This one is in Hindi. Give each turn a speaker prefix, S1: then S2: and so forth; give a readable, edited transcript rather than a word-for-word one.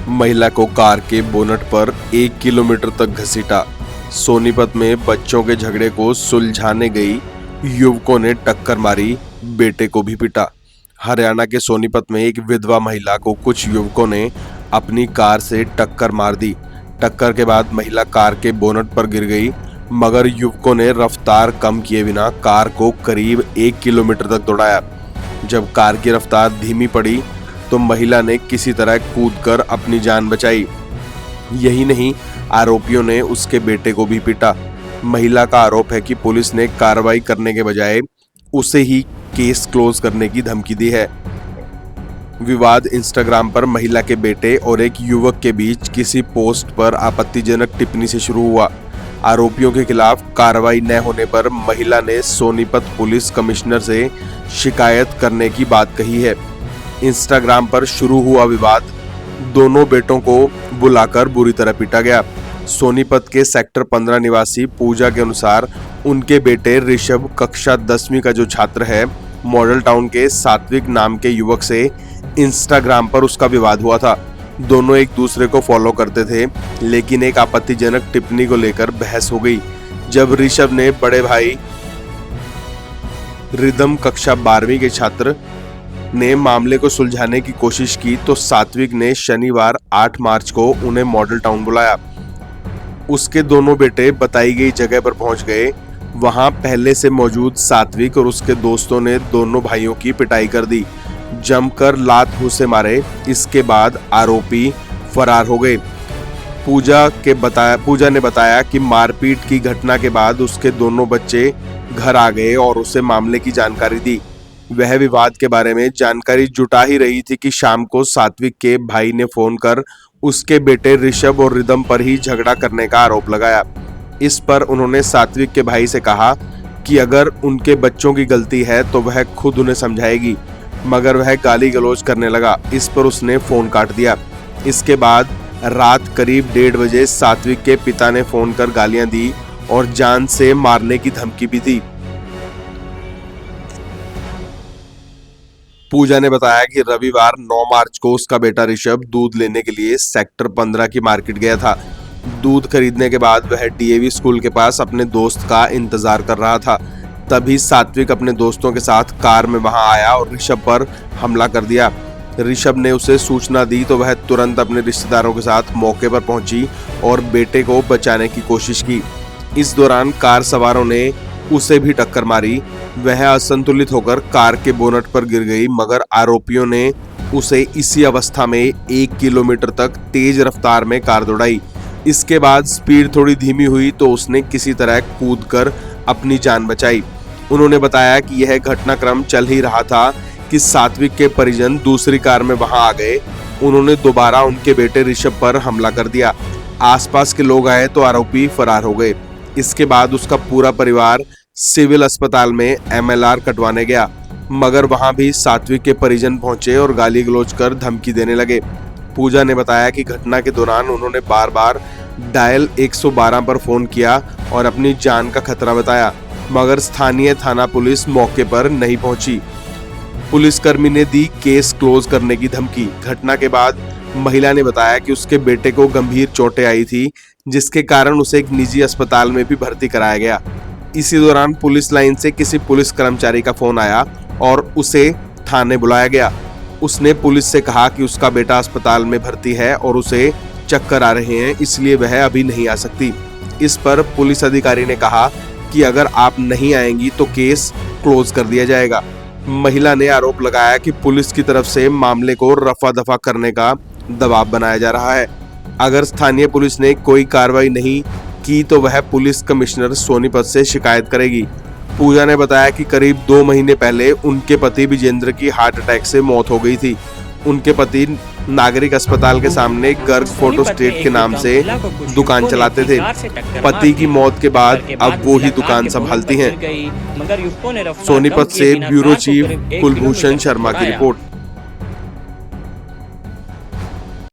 S1: महिला को कार के बोनट पर 1 किलोमीटर तक घसीटा। सोनीपत में बच्चों के झगड़े को सुलझाने गई युवकों ने टक्कर मारी, बेटे को भी पीटा। हरियाणा के सोनीपत में एक विधवा महिला को कुछ युवकों ने अपनी कार से टक्कर मार दी। टक्कर के बाद महिला कार के बोनट पर गिर गई, मगर युवकों ने रफ्तार कम किए बिना कार को करीब 1 किलोमीटर तक दौड़ाया। जब कार की रफ्तार धीमी पड़ी तो महिला ने किसी तरह कूदकर अपनी जान बचाई। यही नहीं, आरोपियों ने उसके बेटे को भी पीटा। महिला का आरोप है कि पुलिस ने कार्रवाई करने के बजाय उसे ही केस क्लोज करने की धमकी दी है। विवाद इंस्टाग्राम पर महिला के बेटे और एक युवक के बीच किसी पोस्ट पर आपत्तिजनक टिप्पणी से शुरू हुआ। आरोपियों के खिलाफ कार्रवाई न होने पर महिला ने सोनीपत पुलिस कमिश्नर से शिकायत करने की बात कही है। इंस्टाग्राम पर शुरू हुआ विवाद, दोनों बेटों को बुलाकर बुरी तरह पीटा गया। सोनीपत के सेक्टर 15 निवासी पूजा के अनुसार उनके बेटे ऋषभ कक्षा 10वीं का जो छात्र है, मॉडल टाउन के सात्विक नाम के युवक से इंस्टाग्राम पर उसका विवाद हुआ था। दोनों एक दूसरे को फॉलो करते थे, लेकिन एक आपत्तिजनक टिप्पणी को लेकर बहस हो गई। जब ऋषभ ने बड़े भाई रिदम कक्षा 12वीं के छात्र ने मामले को सुलझाने की कोशिश की तो सात्विक ने शनिवार 8 मार्च को उन्हें मॉडल टाउन बुलाया। उसके दोनों बेटे बताई गई जगह पर पहुंच गए। वहां पहले से मौजूद सात्विक और उसके दोस्तों ने दोनों भाइयों की पिटाई कर दी, जमकर लात घूंसे मारे। इसके बाद आरोपी फरार हो गए। पूजा ने बताया कि मारपीट की घटना के बाद उसके दोनों बच्चे घर आ गए और उसे मामले की जानकारी दी। वह विवाद के बारे में जानकारी जुटा ही रही थी कि शाम को सात्विक के भाई ने फोन कर उसके बेटे ऋषभ और रिदम पर ही झगड़ा करने का आरोप लगाया। इस पर उन्होंने सात्विक के भाई से कहा कि अगर उनके बच्चों की गलती है तो वह खुद उन्हें समझाएगी, मगर वह गाली गलौज करने लगा। इस पर उसने फोन काट दिया। इसके बाद रात करीब 1:30 बजे सात्विक के पिता ने फोन कर गालियां दी और जान से मारने की धमकी भी दी। पूजा ने बताया कि रविवार 9 मार्च को उसका बेटा ऋषभ दूध लेने के लिए सेक्टर 15 की मार्केट गया था। दूध खरीदने के बाद वह डीएवी स्कूल के पास अपने दोस्त का इंतजार कर रहा था। तभी सात्विक अपने दोस्तों के साथ कार में वहां आया और ऋषभ पर हमला कर दिया। ऋषभ ने उसे सूचना दी तो वह तुरंत अपने रिश्तेदारों के साथ मौके पर पहुंची और बेटे को बचाने की कोशिश की। इस दौरान कार सवारों ने उसे भी टक्कर मारी। वह असंतुलित होकर कार के बोनट पर गिर गई, मगर आरोपियों ने उसे इसी अवस्था में 1 किलोमीटर तक तेज रफ्तार में कार दौड़ाई। इसके बाद स्पीड थोड़ी धीमी हुई तो उसने किसी तरह कूदकर अपनी जान बचाई। उन्होंने बताया कि यह घटनाक्रम चल ही रहा था कि सात्विक के परिजन दूसरी कार में वहां आ गए। उन्होंने दोबारा उनके बेटे ऋषभ पर हमला कर दिया। आसपास के लोग आए तो आरोपी फरार हो गए। इसके बाद उसका पूरा परिवार सिविल अस्पताल में MLR कटवाने गया, मगर वहां भी सात्विक के परिजन पहुंचे और गाली गलौज कर धमकी देने लगे। पूजा ने बताया कि घटना के दौरान उन्होंने बार बार डायल 112 पर फोन किया और अपनी जान का खतरा बताया, मगर स्थानीय थाना पुलिस मौके पर नहीं पहुंची। पुलिसकर्मी ने दी केस क्लोज करने की धमकी। घटना के बाद महिला ने बताया कि उसके बेटे को गंभीर चोटें आई थी, जिसके कारण उसे एक निजी अस्पताल में भी भर्ती कराया गया। इसी दौरान पुलिस लाइन से किसी पुलिस कर्मचारी का फोन आया और उसे थाने बुलाया गया। उसने पुलिस से कहा कि उसका बेटा अस्पताल में भर्ती है और उसे चक्कर आ रहे हैं, इसलिए वह अभी नहीं आ सकती। इस पर पुलिस अधिकारी ने कहा कि अगर आप नहीं आएंगी तो केस क्लोज कर दिया जाएगा। महिला ने आरोप लगाया कि पुलिस की तरफ से मामले को रफा दफा करने का दबाव बनाया जा रहा है। अगर स्थानीय पुलिस ने कोई कार्रवाई नहीं की तो वह पुलिस कमिश्नर सोनीपत से शिकायत करेगी। पूजा ने बताया कि करीब 2 महीने पहले उनके पति विजेंद्र की हार्ट अटैक से मौत हो गई थी। उनके पति नागरिक अस्पताल के सामने गर्ग फोटो स्टेट के नाम से दुकान चलाते थे। पति की मौत के बाद अब वो ही दुकान संभालती हैं। सोनीपत से ब्यूरो चीफ कुलभूषण शर्मा की रिपोर्ट।